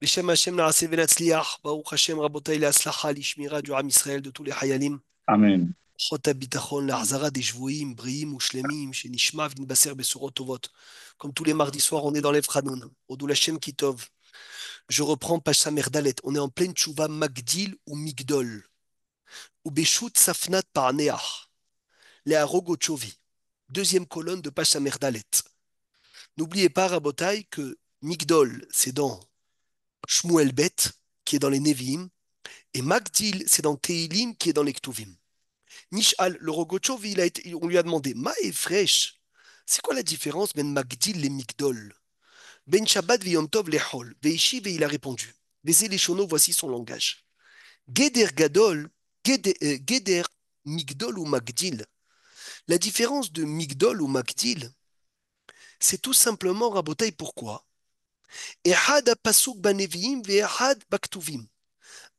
Beshem Hashem Naaseh Venatzliach, Baruch Hashem Rabotai Leaslacha, Lishmira du Ham Israël de tous les Hayalim, Amen. Chot Habitachon, Lahazara des Shvuim, Briim ou Shlemim, Shenishma Vinbaser Besurot Tovot. Comme tous les mardis soirs, on est dans l'Efranoun, Odul Hashem Kitov. Je reprends page Samer Dalet. On est en pleine tchouva Magdil ou Migdol, ou Beshut Safnat Parneach, Learogochovi. Deuxième colonne de page Samer Dalet. N'oubliez pas, Rabotai, que Migdol, c'est dans Shmuel Bet, qui est dans les Nevi'im, et Magdil, c'est dans Teilim, qui est dans les Ktuvim. Nishal, le Rogochov, on lui a demandé, Ma et fraîche, c'est quoi la différence ben Magdil et Migdol? Ben Shabbat ve Yom Tov lechol, veishiv, et il a répondu. Vezé les chono, voici son langage. Geder Gadol, Geder Migdol ou Magdil. La différence de Migdol ou Magdil, c'est tout simplement, Rabotai, pourquoi? Ehad pasuk baneviim ve ehad baktuvim.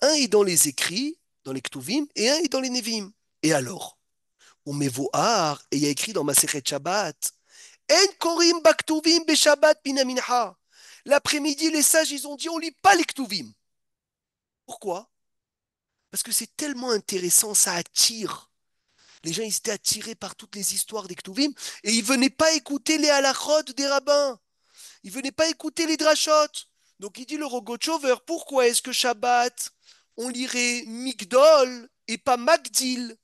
Un est dans les écrits, dans les Ktuvim, et un est dans les Nevi'im. Et alors, on met Vohar, et il y a écrit dans Masechet Shabbat, En korim baktuvim be Shabbat minamincha. L'après-midi, les sages, ils ont dit, on lit pas les Ktuvim. Pourquoi? Parce que c'est tellement intéressant, ça attire. Les gens, ils étaient attirés par toutes les histoires des Ktuvim, et ils venaient pas écouter les halachot des rabbins. Ils venaient pas écouter les drachot. Donc il dit le Rogochover, pourquoi est-ce que Shabbat, on lirait Migdol et pas Magdil?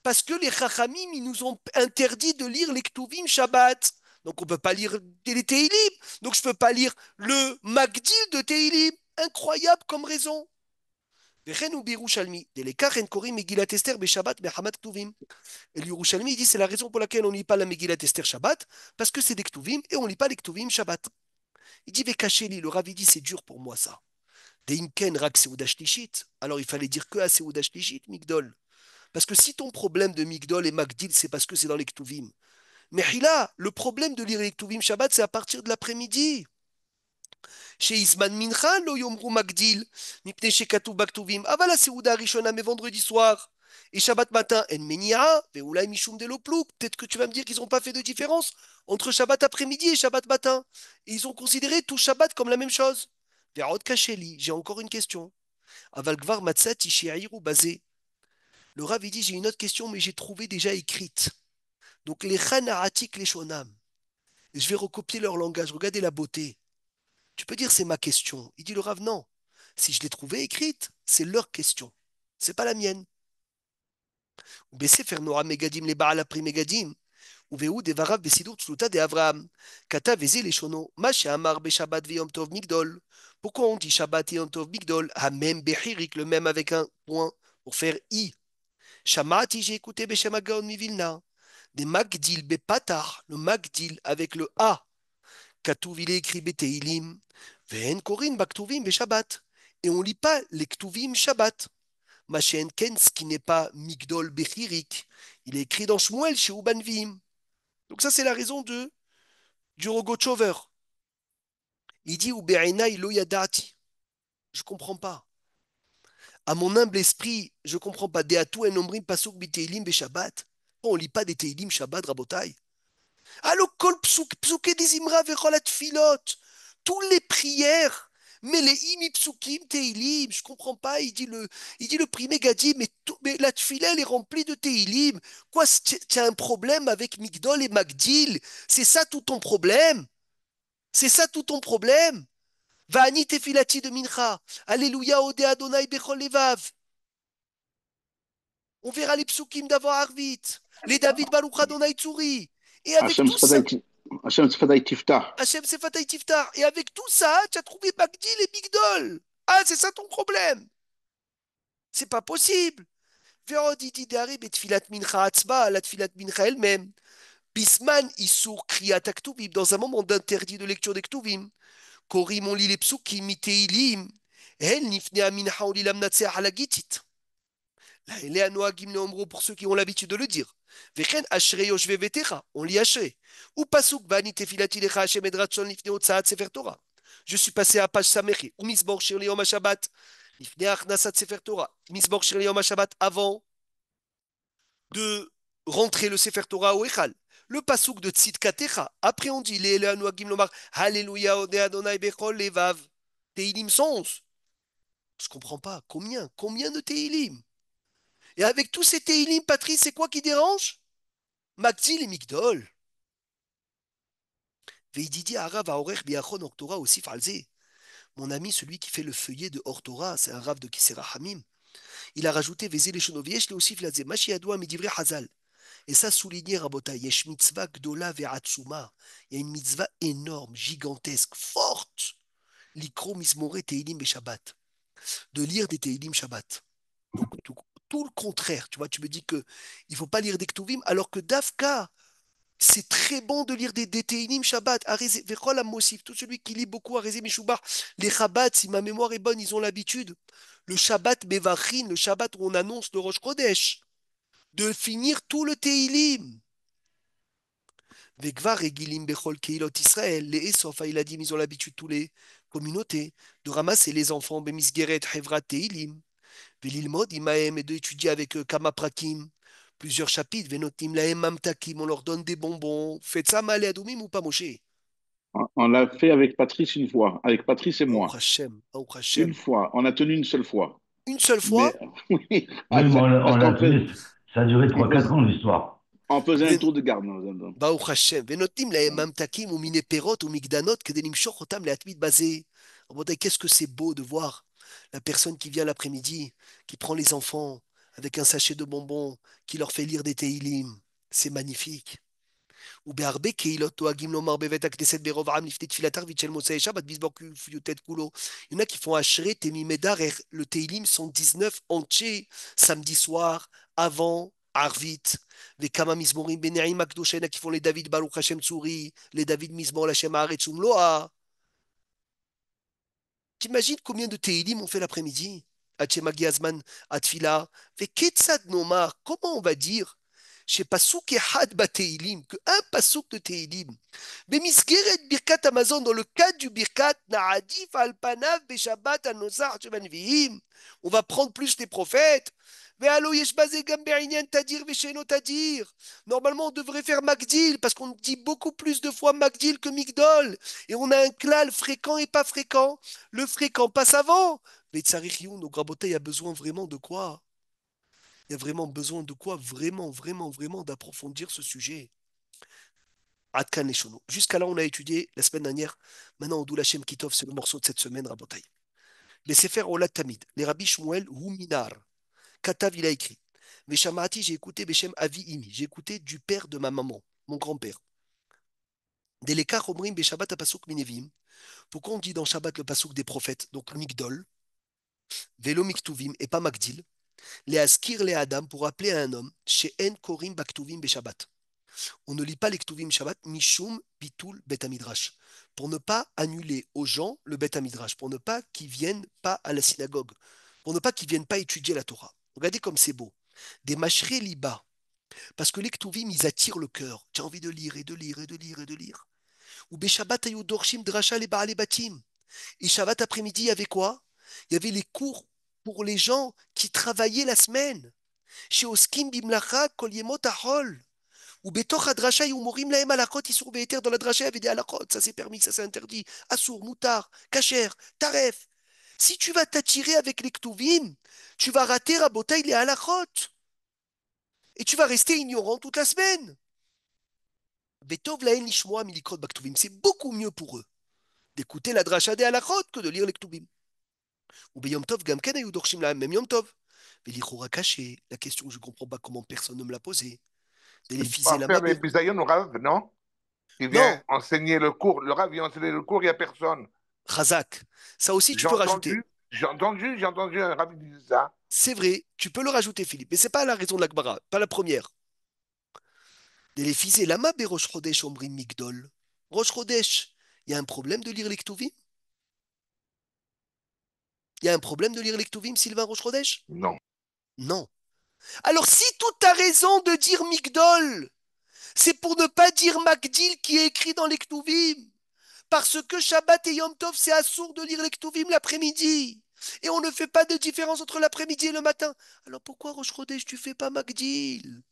Parce que les Chachamim, ils nous ont interdit de lire les Ktuvim Shabbat. Donc on ne peut pas lire les Teilim. Donc je ne peux pas lire le Magdil de Teilim. Incroyable comme raison. Et l'Yerushalmi, il dit c'est la raison pour laquelle on ne lit pas la Megillat Esther Shabbat, parce que c'est des Ktuvim et on ne lit pas les Ktuvim Shabbat. Il dit Vekacheli, le Rav, il dit c'est dur pour moi ça. Deimken rak Seudah Shlishit. Alors il fallait dire que à Seudah Shlishit, Migdol. Parce que si ton problème de Migdol et Magdil, c'est parce que c'est dans les Ktuvim. Mais Hila, le problème de lire les Ktuvim Shabbat, c'est à partir de l'après-midi. Chez Isman Mincha, lo yomru Magdil, mipne shekatu baktuvim. Ah voilà, c'est Ouda Rishona, mais vendredi soir. Et Shabbat matin, en menia, veoulai mishum de l'oplouk. Peut-être que tu vas me dire qu'ils n'ont pas fait de différence entre Shabbat après-midi et Shabbat matin. Et ils ont considéré tout Shabbat comme la même chose. Verot Kacheli, j'ai encore une question. Avalgvar matzat ishiairu basé. Le Rav, il dit, j'ai une autre question, mais j'ai trouvé déjà écrite. Donc, les Chanaratik, les Shonam. Je vais recopier leur langage. Regardez la beauté. Tu peux dire, c'est ma question. Il dit, le Rav, non. Si je l'ai trouvée écrite, c'est leur question. C'est pas la mienne. Ou Bessefer Nora Megadim, les Baal Apri Megadim. Ou Vehu de Varav Besidur Tsluta de Avram. Kata Vezi les Shono. Mache Amar Be Shabbat Ve Yom Tov Migdol. Pourquoi on dit Shabbat et Yom Tov Migdol? Hamem Bechirik, le même avec un point pour faire I. Shamati, j'ai écouté Beshem Agaon Mivilna. Des Magdil Bepatah, le Magdil avec le A. Katouv, il est écrit Beteilim. Ven Korin Baktuvim Beshabbat. Et on ne lit pas les Ktuvim Shabbat. Machen Ken, ce qui n'est pas Migdol Bechirik. Il est écrit dans Shmuel chez Ubanvim. Donc ça, c'est la raison du Rogochover. Il dit Ube'enai lo yadati. Je ne comprends pas. À mon humble esprit, je ne comprends pas. Deatu en omrim pasuk biteilim beshabbat. On ne lit pas des Teilim Shabbat, Rabotai. Allo kol psuke des imra vecholat filot. Toutes les prières. Mais les imi psukim teilim, je comprends pas. Il dit le primé Gadi, mais la tfila elle est remplie de teilim. Quoi, tu as un problème avec Migdol et Magdil? C'est ça tout ton problème? C'est ça tout ton problème? Va'ani tefilati de mincha. Alléluia ode Adonai bechol levav. On verra les psukim d'avant Arvit. Les David Baruch Adonai Tsuri. Et avec Hachem tout ça, Sfadai Hachem Sfadai Tiftah. Hachem Sefatay Tiftar. Et avec tout ça, tu as trouvé Magdil et Migdol. Ah, c'est ça ton problème. C'est pas possible. Veroditi Dari betfilat mincha atzba, la tfilat mincha elle-même. Bisman isur kriyat aktuvim, dans un moment d'interdit de lecture des ktuvim. Korim on lit les psukim, miteilim. El nifnea mincha on lit l'amnatseah halagitit. Là, elle est à Noagim Neomro pour ceux qui ont l'habitude de le dire. Vechen ashrei yoshve vetecha, on lit ashrei. Ou pasuk vani tefilati lecha Hashem edratson lifnei otsaat sefer Torah. Je suis passé à page Samechi, ou misbor shir yom Shabbat, lifnei achnasat sefer Torah. Misbor shir yom Shabbat avant de rentrer le sefer Torah au Echal. Le pasuk de Tzidkatecha. Après on dit, les Noagim lomar, Alléluia, ode Adonai bechol levav. Tehillim 111. Je comprends pas. Combien? Combien de Tehillim? Et avec tous ces Tehillim, Patrice, c'est quoi qui dérange? Magdil et Migdol. Veididi Arav Aorech Biachon Ortora aussi Falzé. Mon ami, celui qui fait le feuillet de Ortora, c'est un rave de Kisera Hamim. Il a rajouté Vézé les Chenoviesh, le aussi Flazé, Machiadoua Midivre Hazal. Et ça soulignait Rabota, Yesh mitzvah gdola ve'atsuma. Il y a une mitzvah énorme, gigantesque, forte. Likro mismore teilim et Shabbat. De lire des teilim Shabbat. Donc tout le contraire. Tu vois, tu me dis que il faut pas lire des ktuvim, alors que Dafka, c'est très bon de lire des teilim Shabbat. Vechol Mosif, tout celui qui lit beaucoup Arezé Mishubar. Les Shabbat, si ma mémoire est bonne, ils ont l'habitude. Le Shabbat Mevachin, le Shabbat où on annonce le Rosh Chodesh, de finir tout le teilim. Vekvar regilim bechol keilot Israël, les Esof, Haïladim, ils ont l'habitude, tous les communautés, de ramasser les enfants, bemisgeret, hevrat, teilim, velilmod, imaem, et d'étudier avec Kama Prakim, plusieurs chapitres, venotim laem mamtakim, on leur donne des bonbons. Faites ça, malé adoumim ou pas, Moshe? On l'a fait avec Patrice une fois, avec Patrice et Baruch moi. Hashem, Baruch Une Hashem. fois. On a tenu une seule fois. Une seule Mais fois, oui, Oui, mais on parce l'a tenu. Ça a duré on trois fais- quatre ans, l'histoire. on faisait un ven- tour de garde. Nous. Baruch Hashem, venotim laem mamtakim ou mine perot ou migdanot, que denim shochotam le atmid basé. Qu'est-ce que c'est beau de voir la personne qui vient l'après-midi, qui prend les enfants avec un sachet de bonbons, qui leur fait lire des Teilim. C'est magnifique. ובהרבה קהילות דואגים לומר בבית הכנסת ברוב עם לפני תפילת ערבית של מוצאי שבת, מזמור קי"ט כולו. Il y en a qui font Ashret et Mimedar, le Teilim 119 entier, samedi soir, avant Arvit. וכמה מזמורים בנעים הקדוש, il y en a qui font les David Baruch Hashem Tsuri, les David מזמור לשם הארץ ומלואה. T'imagines combien de Teilim on fait l'après-midi? Hachema Giazman, Atfila. Veketzad Nomar, comment on va dire? Chez Pasuk Ehad Bateilim, que un Pasuk de Teilim. Bemisgeret Birkat Amazon, dans le cadre du Birkat Naadif Alpanav Beshabbat Anosar Shevanviim, on va prendre plus les prophètes. Ve'alo Yeshbazé Gamberinian Tadir Vesheno Tadir. Normalement, on devrait faire Magdil, parce qu'on dit beaucoup plus de fois Magdil que Migdol. Et on a un klal fréquent et pas fréquent. Le fréquent passe avant. Mais Tsarich nos Graboté, il y a besoin vraiment de quoi? Il y a vraiment besoin de quoi? Vraiment, vraiment, vraiment d'approfondir ce sujet. Adkan et Shono. Jusqu'à là, on a étudié la semaine dernière. Maintenant, Odoul Hashem Kitov, c'est le morceau de cette semaine, Rabotai. Les Sefer Olat Tamid, les Rabbi Shmuel Huminar. Katav, il a écrit. Veshamati, j'ai écouté Beshem Avi Imi. J'ai écouté du père de ma maman, mon grand-père. Deleka Omrim Beshabbat Apasuk Minevim. Pourquoi on dit dans Shabbat le pasuk des prophètes, donc Migdol, Velo Miktuvim et pas Magdil, les Askir les Adam pour appeler à un homme, chez En Korim Baktuvim Beshabbat. On ne lit pas les Ktuvim Shabbat, Mishum Bitul Bet Midrash, pour ne pas annuler aux gens le Bet Midrash, pour ne pas qu'ils viennent pas à la synagogue, pour ne pas qu'ils viennent pas étudier la Torah. Regardez comme c'est beau. Des Mashrei Liba, parce que les Ktuvim, ils attirent le cœur. Tu as envie de lire et de lire et de lire et de lire. Ou Beshabbat Ayu Dorshim Drasha les Baale Batim. Et Shabbat après-midi, il y avait quoi? Il y avait les cours pour les gens qui travaillaient la semaine. Chez Oskim Bimlacha Kol Yemot Ahol. Ou Betoch Hadrasha Yumorim Laem Alakot, Isur Be'eter, dans la dracha, il y avait des alakot. Ça c'est permis, ça c'est interdit. Assour, Moutar, Kacher, Taref. Si tu vas t'attirer avec les Ktuvim, tu vas rater Rabotai les halachot. Et tu vas rester ignorant toute la semaine. Betov Laen Lishmoa Milikot Baktuvim. C'est beaucoup mieux pour eux d'écouter la dracha des halachot que de lire les Ktuvim. Ou Beyom Tov Gamken Ayou Dorshim Laem, même Yom Tov. Velichora caché, la question que je ne comprends pas comment personne ne me l'a posée. On va Déléphysé la faire des mabé. bisayon au Rav, non? Il vient Non, enseigner le cours. Le Rav vient enseigner le cours, il n'y a personne. Razak. Ça aussi, tu J'ai peux rajouter. entendu, j'ai entendu un Rav dire ça. C'est vrai, tu peux le rajouter, Philippe, mais c'est pas la raison de l'Akbara, pas la première. Les fils et lama be Rosh Chodesh omrim migdol. Rosh Chodesh, il y a un problème de lire les Ktuvim? Il y a un problème de lire les Ktuvim, Sylvain Rosh Chodesh? Non. Non. Alors si toute ta raison de dire migdol, c'est pour ne pas dire Magdil qui est écrit dans les Ktuvim, parce que Shabbat et Yom Tov, c'est assourd de lire les Ktuvim l'après-midi. Et on ne fait pas de différence entre l'après-midi et le matin. Alors pourquoi Rosh Chodesh, tu fais pas Magdil?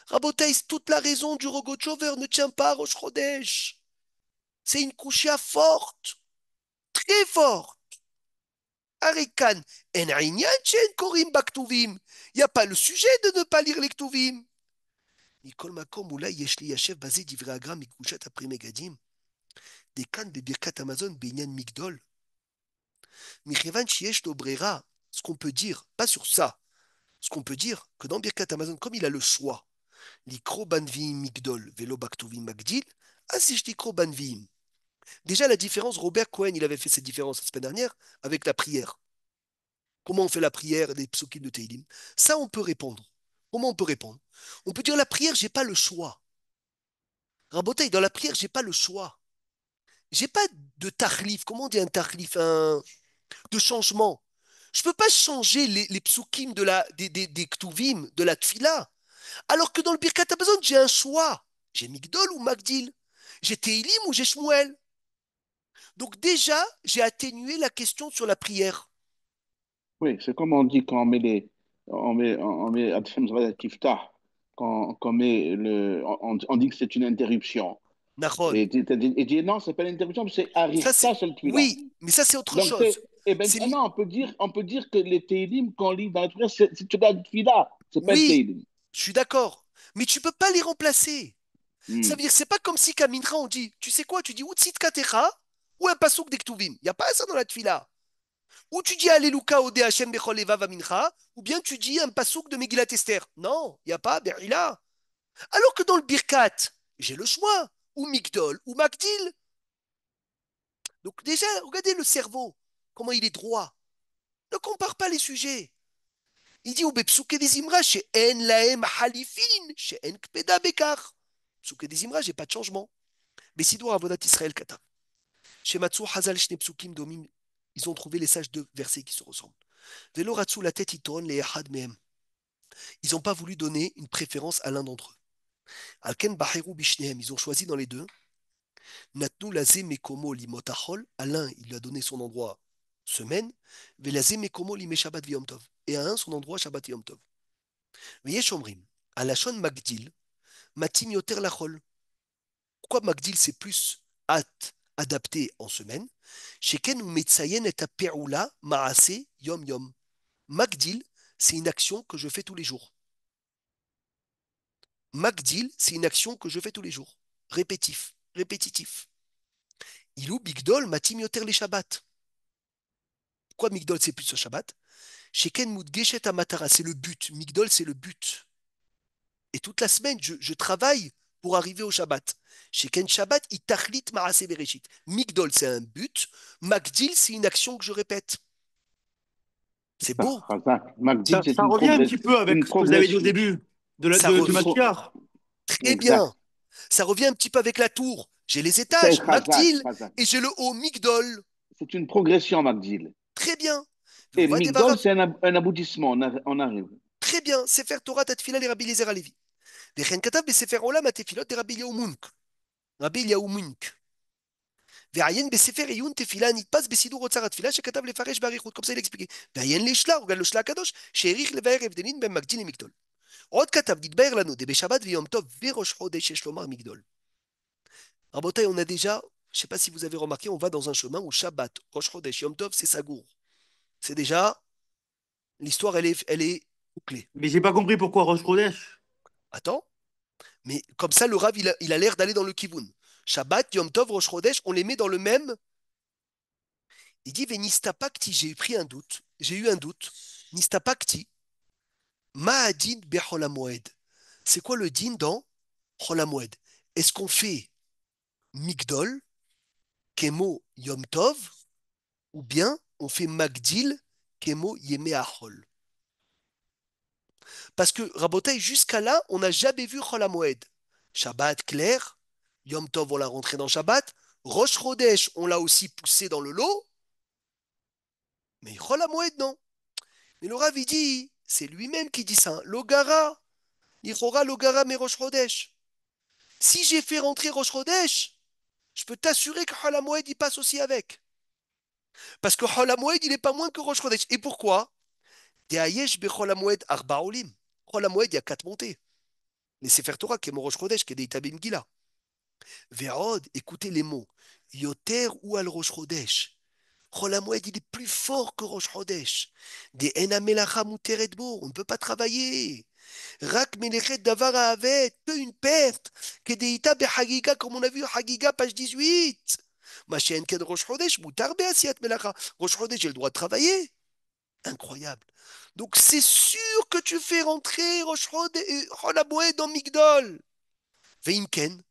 Rabotais, toute la raison du Rogochover ne tient pas à Rosh Chodesh. C'est une couchia forte, très fort. Arikan, en inyan chen korim baktuvim. Il n'y a pas le sujet de ne pas lire les ktuvim. מכל מקום, אולי יש ליישב בזה דברי הגר"א מקדושת הפרי מגדים, דכאן בברכת המזון בעניין מגדול. מכיוון שיש לו ברירה, ce qu'on peut dire, pas sur ça, ce qu'on peut dire, que dans Birkat Amazon, comme il a le choix, l'ikro banviim migdol velo baktuvim magdil, asish l'ikro banviim. Déjà, la différence, Robert Cohen, il avait fait cette différence la semaine dernière avec la prière. Comment on fait la prière des psukim de Teilim? Ça, on peut répondre. Comment on peut répondre? On peut dire la prière, j'ai pas le choix. Rabotaï, dans la prière, j'ai pas le choix. J'ai pas de tarlif. Comment on dit un tarlif? De changement. Je peux pas changer les psukim des ktuvim, de la tfila. Alors que dans le Birkat Hamazon, j'ai un choix. J'ai Migdol ou Magdil. J'ai Teilim ou j'ai Shmuel. Donc déjà, j'ai atténué la question sur la prière. Oui, c'est comme on dit quand on met Adfem Zvadat Kiftah, quand on met on dit que c'est une interruption. Nahon. Et non, c'est pas une interruption, c'est Ça, c'est... Arichta Shel Tfilah. Oui, mais ça, c'est autre Donc, chose. eh ben, C'est... non, on peut dire que les Teilim qu'on lit dans la prière, c'est de la Tfilah, c'est pas le Oui, Teilim. je suis d'accord. Mais tu peux pas les remplacer. Ça veut Hmm. dire, c'est pas comme si Kaminra, on dit, tu sais quoi, tu dis Utsit Katecha ou un pasouk d'Ektuvim. Il n'y a pas ça dans la tfila. Ou tu dis Alléluia Ode Hashem Bechol Evav Amincha, ou bien tu dis un pasouk de Megillat Esther. Non, il n'y a pas Berila. Alors que dans le Birkat, j'ai le choix. Ou Migdol, ou Magdil. Donc déjà, regardez le cerveau, comment il est droit. Ne compare pas les sujets. Il dit, ou Bepsuke des Imra, chez En Laem Halifin, chez En Kpeda Bekar. Psuke des Imra, j'ai pas de changement. Mais Sidour Avodat Israël Kata. Chez Matsu Hazal Shne Psukim Domim, ils ont trouvé les sages deux versets qui se ressemblent. Velo Ratsu la tête Itoron les Ehad Mehem. Ils n'ont pas voulu donner une préférence à l'un d'entre eux. Alken Baheru Bishnehem, ils ont choisi dans les deux. Natnu Laze Mekomo Limotachol, à l'un, il lui a donné son endroit semaine. Velaze Mekomo Lime Shabbat Viyom Tov. Et à un, son endroit Shabbat Yom Tov. Veyesh Omrim, à la Shon Magdil, Matim Yoter Lachol. Pourquoi Magdil c'est plus adapté en semaine? Sheken ou Metsayen et Aperoula Maase Yom Yom. Magdil, c'est une action que je fais tous les jours. Magdil, c'est une action que je fais tous les jours. Répétitif. Ilou Bigdol Matim Yoter les Shabbat. Pourquoi Migdol c'est plus le Shabbat? Sheken Mudgeshet Amatara, c'est le but. Migdol, c'est le but. Et toute la semaine, je travaille pour arriver au Shabbat. Sheken Shabbat, itachlit maase bereshit. Migdol, c'est un but. Magdil, c'est une action que je répète. C'est Ah, beau. Razak. Magdil, c'est Ça revient un petit peu avec une ce que vous avez dit au progression. début Ça du Une revient pro- Machiar. très bien. Exact. Ça revient un petit peu avec la tour. J'ai les C'est étages, Razak, Magdil, Razak. et j'ai le haut, Migdol. C'est une progression, Magdil. Très bien. Vous Et voyez, Migdol, c'est un aboutissement, on arrive. très bien. Sefer Torah, Tatfila, les Rabbi Lezer Alevi. Vechen Katav, Sefer Olam, Atefilot, des Rabbi Eliyahu Munk. Rabbi Eliyahu Munk. ועיין בספר עיון תפילה נתפס בסידור אוצר התפילה שכתב לפרש באריכות, comme ça il expliquait. ועיין לשלה, הוא גם לשלה הקדוש, שהעריך לבאר הבדלים בין מגדיל למגדול. עוד כתב, נתבהר לנו, דבשבת ויום טוב וראש חודש יש לומר מגדול. רבותיי, on a déjà, je ne sais pas si vous avez remarqué, on va dans un chemin où Shabbat, Rosh Chodesh, Yom Tov, c'est Sagour. C'est déjà, l'histoire, elle est bouclée. Mais j'ai pas compris pourquoi Rosh Chodesh. Attends, mais comme ça, le Rav, il a l'air d'aller dans le Kivun. Shabbat, Yom Tov, Rosh Chodesh, on les met dans le même. Il dit, Venistapakti, j'ai eu un doute. Nistapakti, Ma'adin Be'cholamoed. C'est quoi le din dans Cholamoed? Est-ce qu'on fait Migdol, Kemo Yom Tov, ou bien on fait Magdil, Kemo Yeme Achol? Parce que, Rabotai, jusqu'à là, on n'a jamais vu Cholamoed. Shabbat clair, Yom Tov, on l'a rentré dans Shabbat, Rosh Chodesh, on l'a aussi poussé dans le lot, mais Cholamoed, non. Mais le Rav, il dit, c'est lui-même qui dit ça, Logara, Lichora Logara me Rosh Chodesh. Si j'ai fait rentrer Rosh Chodesh, je peux t'assurer que Hol HaMoed, il passe aussi avec. Parce que Hol HaMoed, il n'est pas moins que Rosh Chodesh. Et pourquoi? De'ayesh be Hol HaMoed arba olim. Hol HaMoed, il y a 4 montées. Les Sefer Torah, qui est mon Rosh Chodesh, qui est des Tabim Gila. Ve'od, écoutez les mots. Yoter ou al Rosh Chodesh. Chol HaMoed, il est plus fort que Rosh Chodesh. Des Ena Melacha Muteret Bo, on ne peut pas travailler. Rak Melechet Davar Haavet, que une perte. Kedeita Behagiga, comme on a vu, Hagiga, page 18. Machin Ken Rosh Chodesh, Mutar Beasiat Melacha. Rosh Chodesh, j'ai le droit de travailler. Incroyable. Donc c'est sûr que tu fais rentrer Rosh Chodesh, Chol HaMoed dans Migdol. Veimken,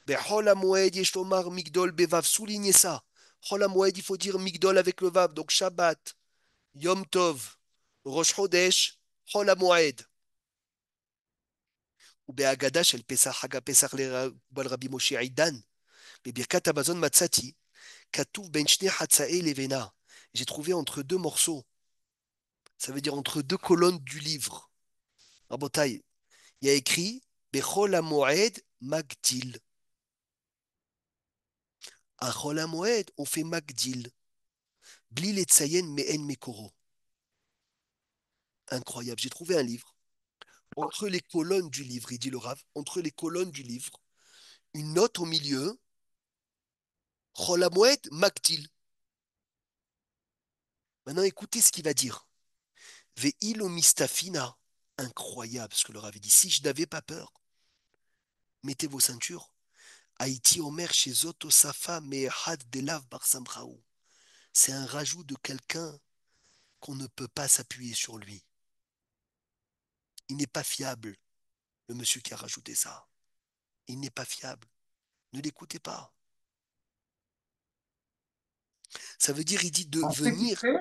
Bechol HaMoed, yesh lomar Migdol Bevav, soulignez ça. Chol HaMoed, il faut dire Migdol avec le Vav, donc Shabbat, Yom Tov, Rosh Chodesh, Chol HaMoed. ובהגדה של פסח, חג הפסח לרבי משה עידן, בברכת המזון מצאתי, כתוב בין שני חצאי לבנה. J'ai trouvé entre deux morceaux. Ça veut dire entre deux colonnes du livre. Rabotai, il y a écrit Bechol HaMoed Magdil. À Chol HaMoed, on fait Magdil. Bli letzayen me'en mekoro. Incroyable. J'ai trouvé un livre. Entre les colonnes du livre, il dit le Rav, entre les colonnes du livre, une note au milieu, Chol HaMoed Magdil. Maintenant, écoutez ce qu'il va dire. Ve'ilo mistafina. Incroyable ce que le Rav dit. Si je n'avais pas peur, mettez vos ceintures. Haïti Omer chez Zoto Safa Mehad Delav Bar Samchaou. C'est un rajout de quelqu'un qu'on ne peut pas s'appuyer sur lui. Il n'est pas fiable, le monsieur qui a rajouté ça. Il n'est pas fiable. Ne l'écoutez pas. Ça veut dire, il dit de On sait qui venir. c'est?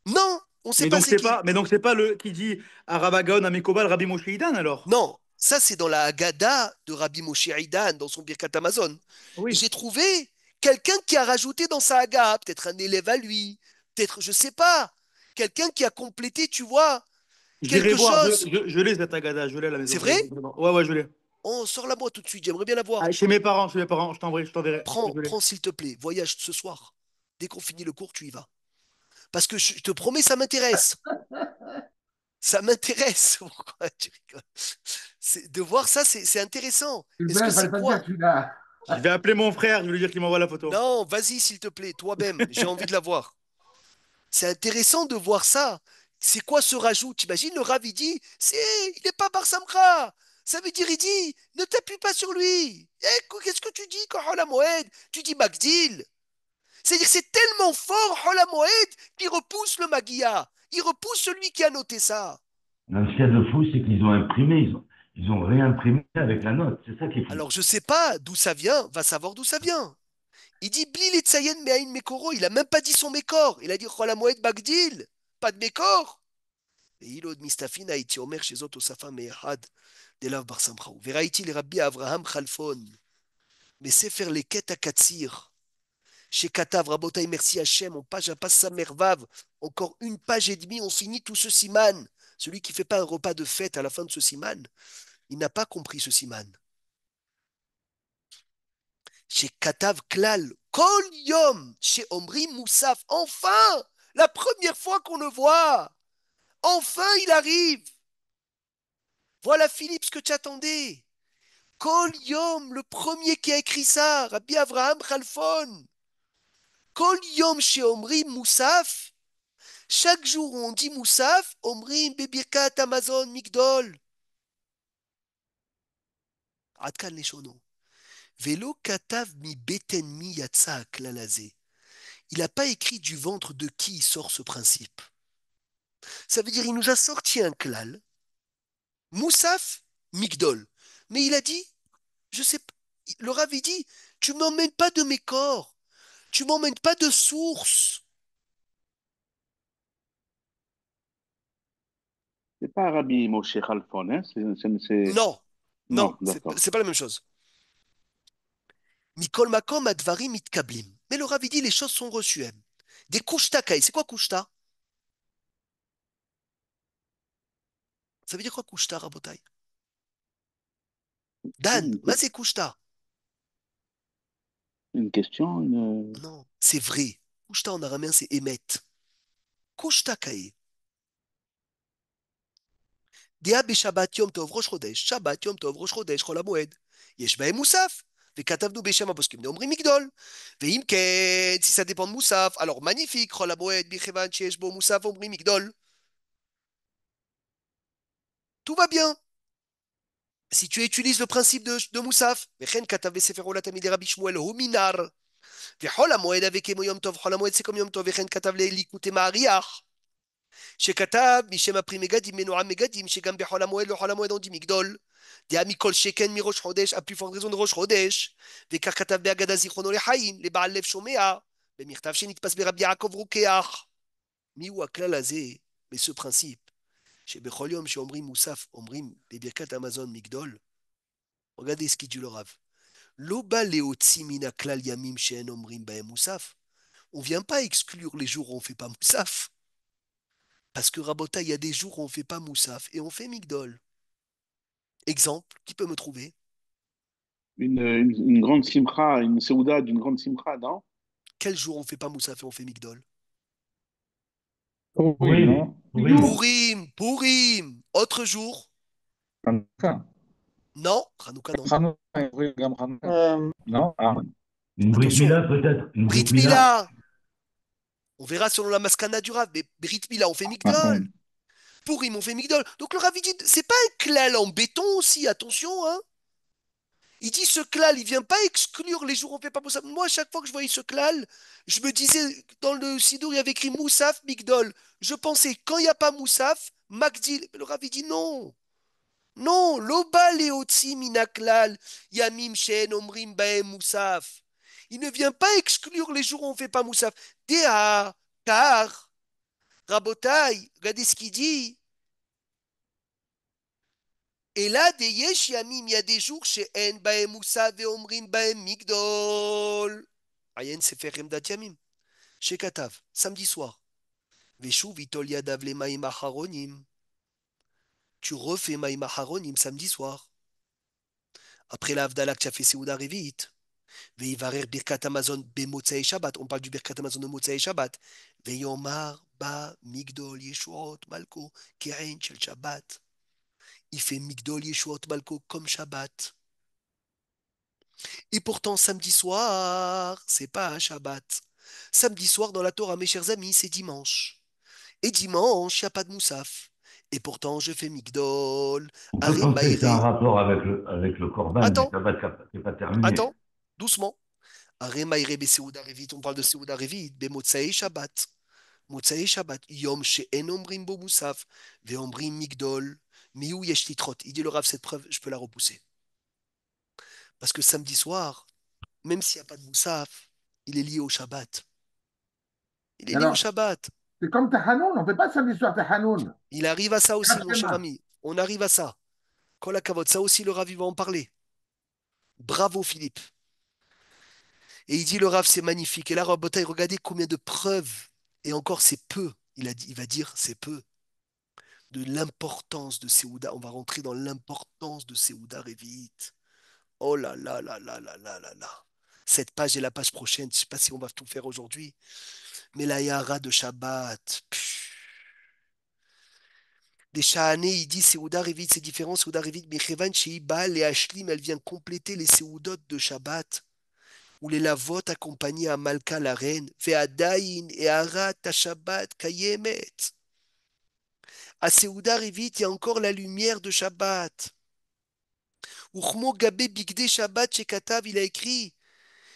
Non, on ne sait Mais pas donc c'est c'est qui. pas, mais donc c'est pas le qui dit à Rabagaon, à Mekobal, Rabbi Moshe Idan alors? Non, ça c'est dans la Haggadah de Rabbi Moshe Aidan, dans son Birkat Amazon. Et Oui. j'ai trouvé quelqu'un qui a rajouté dans sa Haggadah, peut-être un élève à lui, peut-être, je sais pas, quelqu'un qui a complété, tu vois, J'irai quelque voir, chose. je l'ai cette Agada, je l'ai à la C'est maison. vrai? Ouais, ouais, je l'ai. Oh, sors-la moi tout de suite, j'aimerais bien la voir. Ah, chez mes parents, je t'enverrai. Prends, Je l'ai. prends s'il te plaît, voyage ce soir. Dès qu'on finit le cours, tu y vas. Parce que je te promets, ça m'intéresse. Ça m'intéresse. Pourquoi tu rigoles? De voir ça, c'est intéressant. Est-ce Hubert, que il fallait c'est pas le dire quoi? celui-là. Je vais appeler mon frère, je vais lui dire qu'il m'envoie la photo. Non, vas-y, s'il te plaît, toi-même. J'ai envie de la voir. C'est intéressant de voir ça. C'est quoi ce rajout? T'imagines, le Rav, il dit, il n'est pas Bar Samra. Ça veut dire, il dit, ne t'appuie pas sur lui. Qu'est-ce que tu dis quand Hola Moed? Tu dis Magdil. C'est-à-dire que c'est tellement fort, Hola Moed, qu'il repousse le Magia. Il repousse celui qui a noté ça. Non, ce qu'il y a de fou, c'est qu'ils ont imprimé, ils ont réimprimé avec la note. C'est ça qui est fou. Alors, je ne sais pas d'où ça vient, va savoir d'où ça vient. Il dit Bli et Tsayen Mehain Mekoro, il a même pas dit son Mekor. Il a dit Chola Moed Bagdil, pas de Mekor. Et il od Mistafin Haïti Omer chez Zot Osafa Mehad Delav Bar Samchaou. Veraïti le Rabbi Avraham Khalfon. Mais c'est faire les quêtes à Katsir. Chez Katav, Rabotai, merci Hachem, on passe sa mervav. Encore une page et demie, on finit tout ce siman. Celui qui ne fait pas un repas de fête à la fin de ce siman, il n'a pas compris ce siman. Chez Katav Klal, Kol Yom, chez Omri Moussaf, enfin, la première fois qu'on le voit, enfin il arrive. Voilà Philippe ce que tu attendais. Kol Yom, le premier qui a écrit ça, Rabbi Avraham Khalfon. Kol Yom chez Omri Moussaf, chaque jour où on dit Moussaf, Omri Bebirkat Amazon Migdol. Adkan Leshono. Velo Katav mi beten mi yatsa klalazé. Il n'a pas écrit du ventre de qui il sort ce principe. Ça veut dire il nous a sorti un klal, Moussaf, Migdol. Mais il a dit, je sais pas, le Rav il dit, tu m'emmènes pas de mes corps, tu m'emmènes pas de source. C'est pas Rabbi Moshe Khalfon, hein? Non, non, Non, d'accord. c'est pas la même chose. Mikol makom advarim mitkablim. Mais le Rav il dit, les choses sont reçues. Des kushta kai. C'est quoi kushta? Ça veut dire quoi kushta, Rabotai? Dan, Une, ma c'est kushta? une question, Non, c'est vrai. Kushta en araméen, c'est émet. Kushta kai. Dia be Shabbat Yom Tov Rosh Chodesh, Shabbat Yom Tov Rosh Chodesh Chol HaMoed. Yesh bahem Musaf. Vekatavnu Beshem Aposkim de Omri Migdol. Veimken, si ça dépend de Moussaf, alors magnifique, Chol Hamoed, Bichevan, Sheshbo, Moussaf, Omri Migdol. Tout va bien. Si tu utilises le principe de Moussaf, Vechen Katav Seferola Tamid Rabbi Shmuel Hominar, Vechol Hamoed avec Emo Yom Tov, Chol Hamoed c'est comme Yom Tov, Vechen Katav Likute Ma'ariach. שכתב משם הפרי מגדים מנועם מגדים שגם בחול המועד לא חול המועד עומדים מגדול דעה מכל שכן מראש חודש à plus forte raison de ראש חודש וכך כתב בהגדה זיכרונו לחיים לבעל לב שומע במכתב שנתפס ברבי יעקב רוקח מיהו הכלל הזה ce principe שבכל יום שאומרים מוסף אומרים בברכת המזון מגדול regardez ce qu'il dit le Rav לא בא להוציא מן הכלל ימים שאין אומרים בהם מוסף on vient pas exclure les jours où on fait pas moussaf. Parce que Rabota, il y a des jours où on ne fait pas Moussaf et on fait Migdol. Exemple, qui peut me trouver? Une grande simcha, une seouda d'une grande simcha, non? Quel jour on ne fait pas Moussaf et on fait Migdol? Oui, non? oui. Pourim, Pourim. Autre jour? Hanouka. Non, Hanouka non. Non? Ah. Une Brit Attention. Mila peut-être. Une Brit Brit Mila. Mila. On verra selon la maskana du Rav, mais Brit Mila, on fait Migdol. Pourim, on fait Migdol. Donc le Rav, il dit, c'est pas un klal en béton aussi, attention, hein. Il dit ce klal, il vient pas exclure les jours où on fait pas Moussaf. Moi, à chaque fois que je voyais ce klal, je me disais, dans le Sidour, il y avait écrit Moussaf, Migdol. Je pensais, quand il n'y a pas Moussaf, Magdil. Le Rav, il dit non. Non, Loba Leotzi Minaklal, Yamim Shen Omrim Baem Moussaf. Il ne vient pas exclure les jours où on ne fait pas Moussaf. Déha, car, Rabotai, regardez ce qu'il dit. Et là, des Yesh Yamim, il y a des jours chez En Baem Moussaf et Omrim Baem Migdol. Ayen Sefer Emdat Yamim. Chez Katav, samedi soir. Veshu Vitol Yadav le Maïm Acharonim. Tu refais Maïm Acharonim samedi soir. Après la Havdalah que tu as fait Seouda Revit. Veivarer Birkat Amazon Bemotzei Shabbat. On parle du Birkat Amazon de Motzei Shabbat. Veyomar Ba Migdol Yeshuot Malko Keren Shel Shabbat. Il fait Migdol Yeshuot Malko comme Shabbat. Et pourtant, samedi soir, c'est pas un Shabbat. Samedi soir, dans la Torah, mes chers amis, c'est dimanche. Et dimanche, il n'y a pas de Moussaf. Et pourtant, je fais Migdol. On peut penser que c'est un rapport avec le Corban, Attends, mais ça va, c'est pas terminé. attends, doucement. Are Maïre be Seouda Revit, on parle de Seouda Revit, be Motzei Shabbat. Motzei Shabbat, Yom she'en omrim bo Moussaf, ve omrim Migdol, miou yesh litrot. Il dit le Rav, cette preuve, je peux la repousser. Parce que samedi soir, même s'il n'y a pas de Moussaf, il est lié au Shabbat. Il est lié au Alors, Shabbat. c'est comme Tahanoun, on ne fait pas samedi soir Tahanoun. Il arrive à ça aussi, mon cher Exactement. ami. On arrive à ça. Kol hakavod, ça aussi, le Rav, il va en parler. Bravo, Philippe. Et il dit, le Rav, c'est magnifique. Et là, Rabotai, regardez combien de preuves. Et encore, c'est peu. Il va dire, c'est peu. De l'importance de Seouda. On va rentrer dans l'importance de Seouda Revit. Oh là là là là là là là là. Cette page et la page prochaine, je ne sais pas si on va tout faire aujourd'hui. Mais la Yara de Shabbat. Des Shahaneh, il dit Seouda Revit, c'est différent. Seouda Revit, Mechevan, Sheibal et Ashlim, elle vient compléter les Seoudot de Shabbat. Ou les lavot accompagnés à Malka la reine, Ve'adaïn et Arat à Shabbat Kayemet. À Seouda Revit, il y a encore la lumière de Shabbat. Uchmo Gabe Bigde Shabbat chez Katav, il a écrit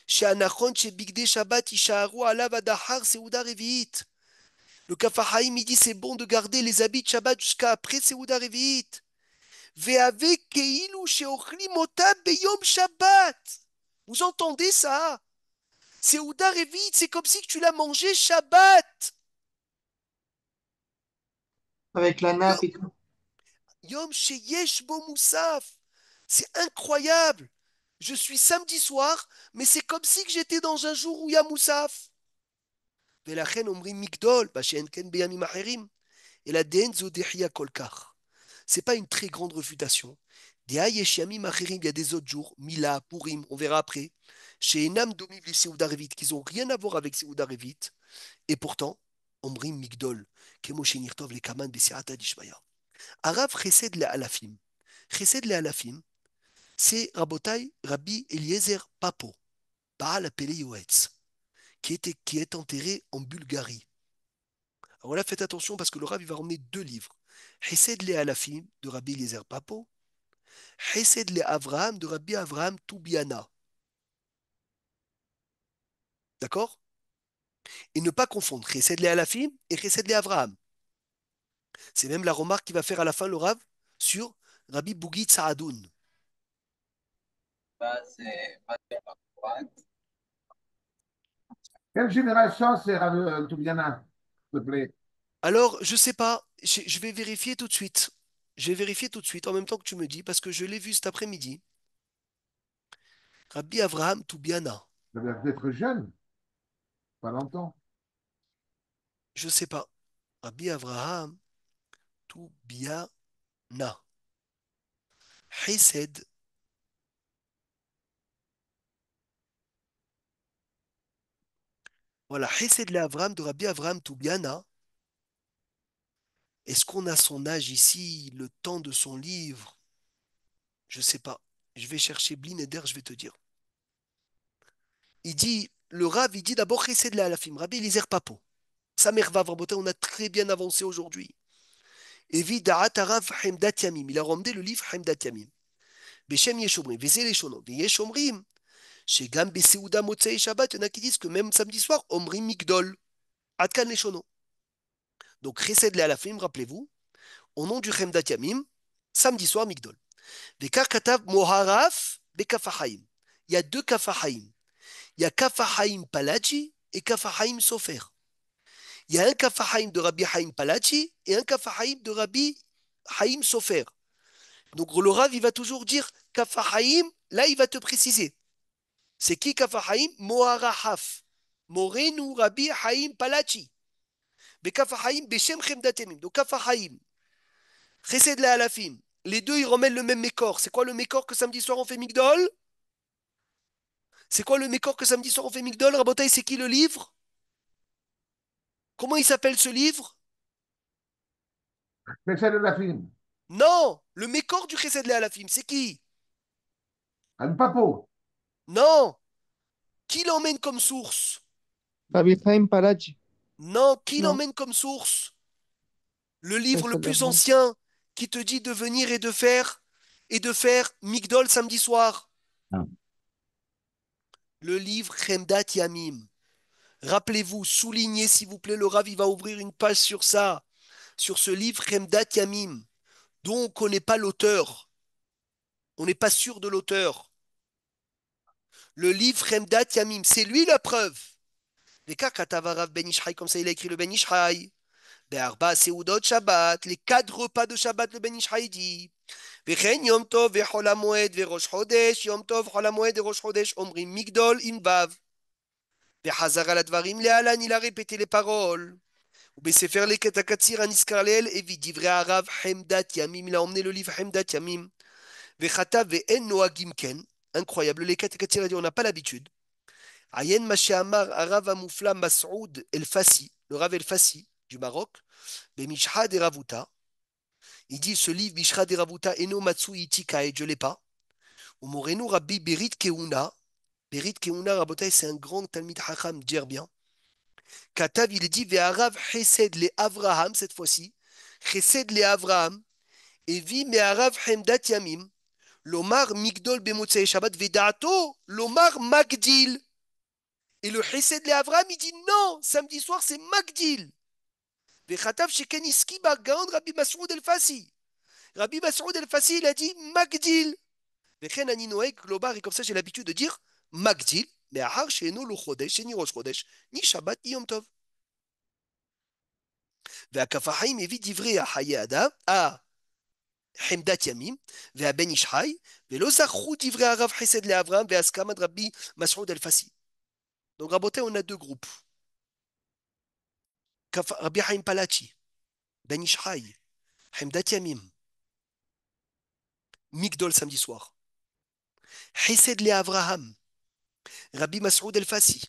chez Anachon, chez Bigde Shabbat, Ishaharu Alav Adahar Seouda Revit. Le Kafahaim, il dit c'est bon de garder les habits de Shabbat jusqu'à après Seouda Revit. Ve'ave Keilu Sheochlim Ota Beyom Shabbat. Vous entendez ça? Seouda Revit, c'est comme si tu l'as mangé Shabbat. Avec la nappe et tout. Yom Sheyesh Bo Moussaf. C'est incroyable. Je suis samedi soir, mais c'est comme si que j'étais dans un jour où il y a Moussaf. Velachen Omri Migdol, Bashen Ken Beyamim Acherim. Et la Denzo Dehia Kolkar. C'est pas une très grande réfutation. Deha Yeshiamim Acherim, il y a des autres jours, Mila, Purim, on verra après. Chez Enam Domiv les Seouda Revit, qui n'ont rien à voir avec Seouda Revit. Et pourtant, Omrim Migdol, Kemo Shenirtov le Kaman Besiata Dishmaya. Arav Chesed le Alafim. Chesed le Alafim, C'est Rabotai, Rabbi Eliezer Papo, Baal Apele Yoetz, qui est enterré en Bulgarie. Alors là, faites attention parce que le Rav il va ramener deux livres. Chesed le Alafim de Rabbi Eliezer Papo, Chesed le Avraham de Rabbi Avraham Toubiana. D'accord? Et ne pas confondre Chesed le Alafim et Chesed le Avraham. C'est même la remarque qu'il va faire à la fin le Rav sur Rabbi Bougit Saadoun. Quelle génération c'est Toubiana, s'il te plaît? Alors, je sais pas, je vais vérifier tout de suite. Je vais vérifier tout de suite en même temps que tu me dis, parce que je l'ai vu cet après-midi. Rabbi Avraham Toubiana. Ça doit être jeune, pas longtemps. Je sais pas. Rabbi Avraham Toubiana. Chesed. Voilà, Chesed le Avraham de Rabbi Avraham Toubiana. Est-ce qu'on a son âge ici, le temps de son livre? Je sais pas. Je vais chercher Blineder, je vais te dire. Il dit, le Rav, il dit d'abord Chesed le Alafim, Rabbi Eliezer Papo. Sa mère va on a très bien avancé aujourd'hui. Evi Da'at Arav Hemdat Yamim. Il a ramené le livre Hemdat Yamim. Beshem Yeshomrim. Veze les Shono. Yeshomrim. Chez Gam Beseuda Motzei Shabbat, il y en a qui disent que même samedi soir, Omrim Migdol. Atkan les Shono. Donc, Chesed le Alafim, rappelez-vous, au nom du Hemdat Yamim, samedi soir, Migdol. Bekar Katav Moharaf Bekafahaim. Il y a deux Kafahaim. Il y a Kafahaim Palachi et Kafahaim Sofer. Il y a un Kafahaim de Rabbi Haim Palachi et un Kafahaim de Rabbi Haim Sofer. Donc le Rav, il va toujours dire Kafahaim, là il va te préciser. C'est qui Kafahaim? Moharahaf. Morenu Rabbi Haim Palachi. Mais Kafahaim, Beshem Chemdatemim. Donc Kafahaim, Chesed la Alafim. Les deux, ils remettent le même mécor. C'est quoi le mécor que samedi soir on fait Migdol? C'est quoi le mécor que samedi soir on fait Migdol? Rabotai, c'est qui le livre? Comment il s'appelle ce livre? Chesed de la film. Non, le mécor du Chesed la Alafim, c'est qui? Un papo. Non, qui l'emmène comme source? Rabbi Chaim Palaji. Non, qui Non, l'emmène comme source? Le livre le Chesed plus Abraham. ancien qui te dit de venir et de faire Migdol samedi soir. Ah. Le livre Chemdat Yamim. Rappelez-vous, soulignez s'il vous plaît, le Rav, il va ouvrir une page sur ça, sur ce livre Chemdat Yamim, dont on ne connaît pas l'auteur. On n'est pas sûr de l'auteur. Le livre Chemdat Yamim, c'est lui la preuve. Les cas Katavarav Ben Ishai, comme ça il a écrit le Ben Ishai. Be'arba Seudot Shabbat, les 4 repas de Shabbat, le Ben Ishai dit. וכן יום טוב וחול המועד וראש חודש, יום טוב, חול המועד וראש חודש, אומרים מגדול עם וו. וחזר על הדברים להלן, il a répété les paroles. ובספר לקט הקציר הנזכר לעיל, הביא דברי הרב חמדת ימים, il a emmené le livre חמדת ימים, וכתב ואין נוהגים כן, incroyable, לקט הקציר a dit, on n'a pas l'habitude. עיין מה שאמר הרב המופלא מסעוד אל-פאסי, le Rav El-Fassi du Maroc, במשחה דרבותא, il dit ce livre Mishra Deravuta Eno Matsu Itikae, je ne l'ai pas. Ou Morenu Rabbi Berit Keuna. Berit Keuna, Rabotai, c'est un grand Talmid Hacham, dire bien. Katav, il dit Ve'arav Chesed le Avraham, cette fois-ci. Chesed le Avraham. Et vi Me'arav Hemdat Yamim. Lomar Migdol Bemotzei Shabbat. Vedato Lomar Magdil. Et le Chesed le Avraham, il dit non, samedi soir, c'est Magdil. Ve'chatav Shekeniski Bargaon Rabbi Masoud El-Fassi. Rabbi Masoud El-Fassi, il a dit Magdil. וכן אני נוהג לומר, et comme ça j'ai l'habitude de dire מגדיל, מאחר שאינו לו חודש, שני ראש חודש, ni שבת ni יום טוב. והכף החיים הביא דברי החיי אדם, חמדת ימים, והבן איש חי, ולא זכו דברי הרב חסד לאברהם והסכמת רבי מסעוד אל-פאסי. Donc raboté, on a deux groupes. Rabbi Haim Palachi, Ben Ish Chai, Hemdat Yamim, Migdol samedi soir. Chesed le Avraham, Rabbi Masoud El-Fassi,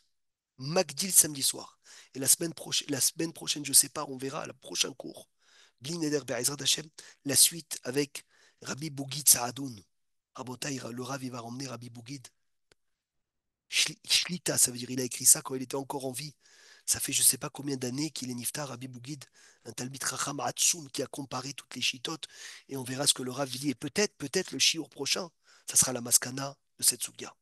Magdil samedi soir. Et la semaine prochaine, je ne sais pas, on verra, le prochain cours, Bli Neder Be'ezrat Hashem, la suite avec Rabbi Bougit Saadoun. Rabotaï, le Rav, il va ramener Rabbi Bougid. Shlita, ça veut dire il a écrit ça quand il était encore en vie. Ça fait je ne sais pas combien d'années qu'il est niftar, Rabbi Bougid, un Talmid Chacham Hatsoum qui a comparé toutes les chitotes, et on verra ce que le Rav dit. Et peut-être le shiur prochain, ça sera la maskana de cette sougya.